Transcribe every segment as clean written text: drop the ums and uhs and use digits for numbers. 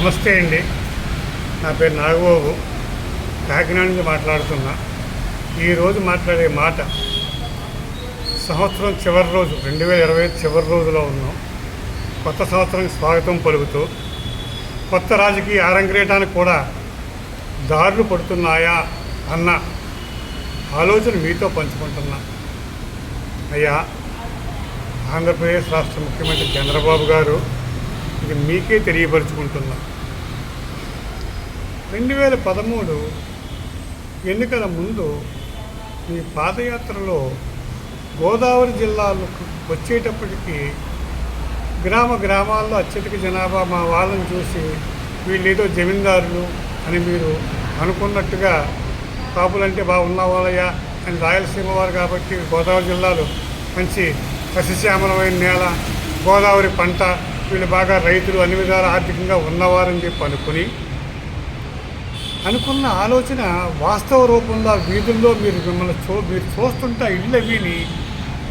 నమస్తే అండి. నా పేరు నాగబాబు, కాకినాడ నుంచి మాట్లాడుతున్నా. ఈరోజు మాట్లాడే మాట సంవత్సరం చివరి రోజు 2025 చివరి రోజులో ఉన్నాం. కొత్త సంవత్సరానికి స్వాగతం పలుకుతూ కొత్త రాజకీయ ఆరంగరేటానికి కూడా దారులు పడుతున్నాయా అన్న ఆలోచన మీతో పంచుకుంటున్నా. అయ్యా, ఆంధ్రప్రదేశ్ రాష్ట్ర ముఖ్యమంత్రి చంద్రబాబు గారు, ఇది మీకే తెలియపరుచుకుంటున్నా. 2013 ఎన్నికల ముందు మీ పాదయాత్రలో గోదావరి జిల్లాలకు వచ్చేటప్పటికి గ్రామాల్లో అత్యధిక జనాభా మా వాళ్ళని చూసి వీళ్ళేదో జమీందారులు అని మీరు అనుకున్నట్టుగా కాపులంటే బాగున్న వాళ్ళయ్యా అని రాయలసీమ వారు కాబట్టి గోదావరి జిల్లాలో మంచి సస్యశ్యామలమైన నేల, గోదావరి పంట, వీళ్ళు బాగా రైతులు అన్ని విధాల ఆర్థికంగా ఉన్నవారని చెప్పి అనుకున్న ఆలోచన వాస్తవ రూపంలో వీధుల్లో మీరు చూస్తుంటే ఇళ్ళు అవిని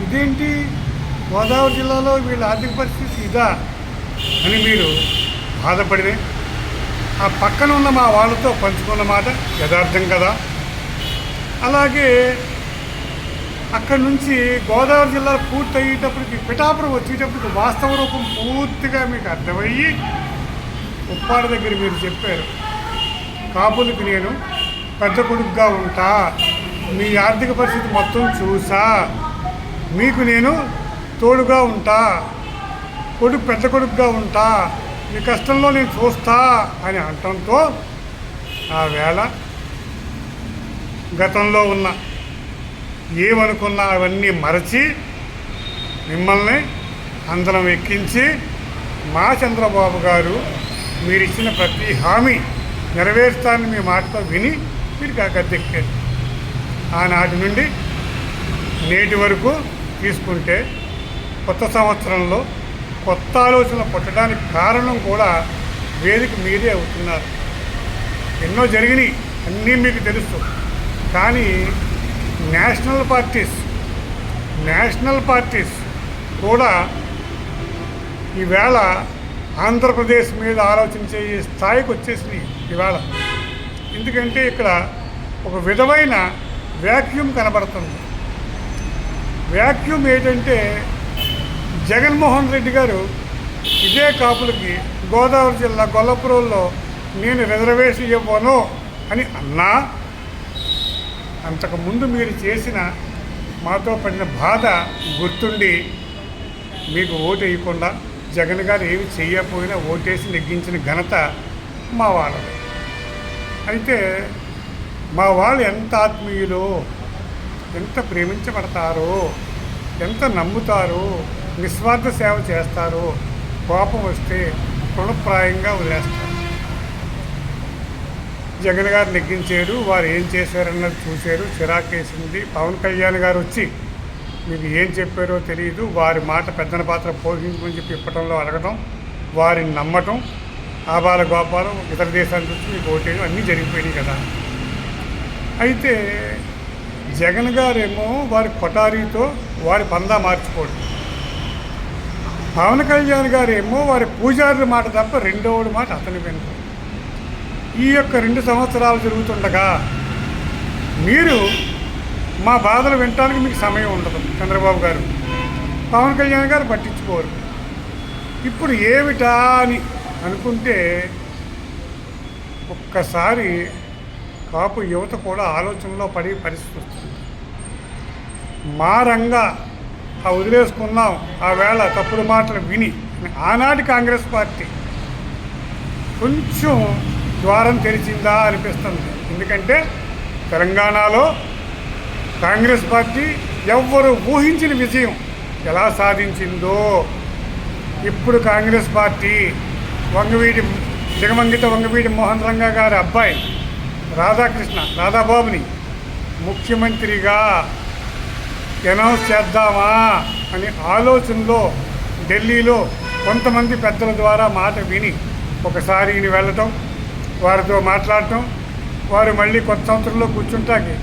ఇదేంటి గోదావరి జిల్లాలో వీళ్ళ ఆర్థిక పరిస్థితి ఇదా అని మీరు బాధపడినే ఆ పక్కన ఉన్న మా వాళ్ళతో పంచుకున్న మాట యథార్థం కదా. అలాగే అక్కడి నుంచి గోదావరి జిల్లా పూర్తి అయ్యేటప్పటికి పిఠాపురం వచ్చేటప్పటికి వాస్తవ రూపం పూర్తిగా మీకు అర్థమయ్యి ఉప్పాడ దగ్గర మీరు చెప్పారు, కాపులకి నేను పెద్ద కొడుకుగా ఉంటా, మీ ఆర్థిక పరిస్థితి మొత్తం చూసా, మీకు నేను తోడుగా ఉంటా, పెద్ద కొడుకుగా ఉంటా, మీ కష్టంలో నేను చూస్తా అని అనటంతో ఆ వేళ గతంలో ఉన్న ఏమనుకున్నా అవన్నీ మరచి మిమ్మల్ని అందరం ఎక్కించి మా చంద్రబాబు గారు మీరు ఇచ్చిన ప్రతి హామీ నెరవేరుస్తానని మీ మాటతో విని మీరు గద్దెక్కారు. ఆనాటి నుండి నేటి వరకు తీసుకుంటే కొత్త సంవత్సరంలో కొత్త ఆలోచనలు పుట్టడానికి కారణం కూడా వేదిక మీరే అవుతున్నారు. ఎన్నో జరిగినాయి, అన్నీ మీకు తెలుసు. కానీ నేషనల్ పార్టీస్ కూడా ఈవేళ ఆంధ్రప్రదేశ్ మీద ఆలోచించే స్థాయికి వచ్చేసినాయి ఇవాళ. ఎందుకంటే ఇక్కడ ఒక విధమైన వ్యాక్యూమ్ కనబడుతుంది. వ్యాక్యూమ్ ఏంటంటే జగన్మోహన్ రెడ్డి గారు ఇదే కాపులకి గోదావరి జిల్లా గొల్లపురంలో నేను రిజర్వేషన్ ఇవ్వను అని అన్నా, అంతకుముందు మీరు చేసిన మాతో పడిన బాధ గుర్తుండి మీకు ఓటు వేయకుండా జగన్ గారు ఏమి చేయకపోయినా ఓటేసి నెగ్గించిన ఘనత మా వాళ్ళది. అయితే మా వాళ్ళు ఎంత ఆత్మీయులో, ఎంత ప్రేమించబడతారో, ఎంత నమ్ముతారో, నిస్వార్థ సేవ చేస్తారో, కోపం వస్తే తృణప్రాయంగా వదిలేస్తారు. జగన్ గారు నెగ్గించారు, వారు ఏం చేశారన్నది చూశారు, చిరాకేసింది. పవన్ కళ్యాణ్ గారు వచ్చి మీకు ఏం చెప్పారో తెలియదు, వారి మాట పెద్దన పాత్ర పోషించమని చెప్పి ఇప్పటంలో అడగటం, వారిని నమ్మటం, ఆబాల గోపాలం ఇతర దేశాల నుంచి మీకు ఓటేయడం అన్నీ జరిగిపోయినాయి కదా. అయితే జగన్ గారేమో వారి కొటారీతో వారి పందా మార్చుకోవడం, పవన్ కళ్యాణ్ గారేమో వారి పూజారుల మాట తప్ప రెండోడి మాట అతని వెనుక. ఈ యొక్క 2 సంవత్సరాలు జరుగుతుండగా మీరు మా బాధలు వినటానికి మీకు సమయం ఉండదు. చంద్రబాబు గారు, పవన్ కళ్యాణ్ గారు పట్టించుకోరు. ఇప్పుడు ఏమిటా అని అనుకుంటే ఒక్కసారి కాపు యువత కూడా ఆలోచనలో పడే పరిస్థితి వస్తుంది. మారంగా వదిలేసుకున్నాం ఆ వేళ తప్పుడు మాటలు విని ఆనాటి కాంగ్రెస్ పార్టీ కొంచెం ద్వారం తెరిచిందా అనిపిస్తుంది. ఎందుకంటే తెలంగాణలో కాంగ్రెస్ పార్టీ ఎవ్వరు ఊహించిన విజయం ఎలా సాధించిందో ఇప్పుడు కాంగ్రెస్ పార్టీ దిగమంగిత వంగవీటి మోహన్ రంగా గారి అబ్బాయి రాధాబాబుని ముఖ్యమంత్రిగా అనౌన్స్ చేద్దామా అనే ఆలోచనలో ఢిల్లీలో కొంతమంది పెద్దల ద్వారా మాట విని ఒకసారి ఈయన వెళ్ళటం, వారితో మాట్లాడటం, వారు మళ్ళీ కొత్త సంవత్సరంలో కూర్చుంటాకి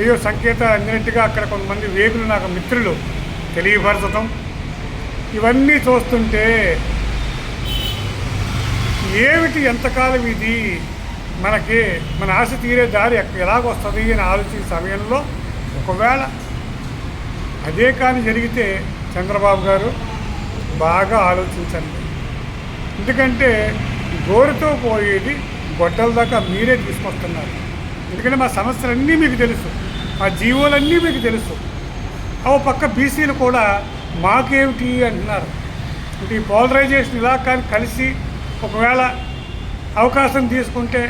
ఏయో సంకేతాలు అందినట్టుగా అక్కడ కొంతమంది వేగులు నాకు మిత్రులు తెలియపరచటం, ఇవన్నీ చూస్తుంటే ఏమిటి ఎంతకాలం ఇది, మనకి మన ఆశ తీరే దారి ఎలాగొస్తుంది అని ఆలోచించే సమయంలో ఒకవేళ అదే కానీ జరిగితే చంద్రబాబు గారు బాగా ఆలోచించండి. ఎందుకంటే గోరుతో పోయేది గొడ్డల దాకా మీరే తీసుకొస్తున్నారు. ఎందుకంటే మా సమస్యలన్నీ మీకు తెలుసు, మా జీవోలన్నీ మీకు తెలుసు. ఓ పక్క బీసీలు కూడా మాకేమిటి అంటున్నారు. అంటే ఈ పోలరైజేషన్ ఇలా కానీ కలిసి ఒకవేళ అవకాశం తీసుకుంటే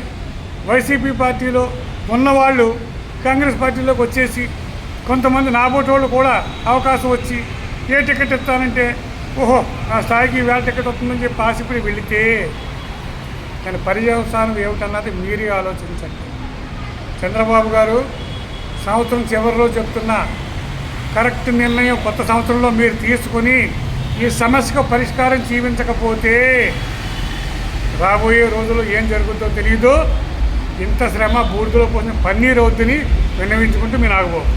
వైసీపీ పార్టీలో ఉన్నవాళ్ళు కాంగ్రెస్ పార్టీలోకి వచ్చేసి కొంతమంది నాబోటోళ్ళు కూడా అవకాశం వచ్చి ఏ టికెట్ ఇస్తానంటే ఓహో నా స్థాయికి వేళ టికెట్ వస్తుందని చెప్పి ఆశపడి వెళితే కానీ పర్యవసానం ఏమిటన్నది మీరే ఆలోచించండి. చంద్రబాబు గారు సంవత్సరం చివరిలో చెప్తున్నా కరెక్ట్ నిర్ణయం కొత్త సంవత్సరంలో మీరు తీసుకొని ఈ సమస్యకు పరిష్కారం చూపించకపోతే రాబోయే రోజుల్లో ఏం జరుగుతుందో తెలియదు. ఇంత శ్రమ బూడిదలో పోసిన పన్నీర్ అవుద్దని విన్నవించుకుంటూ మీ నాగబాబు.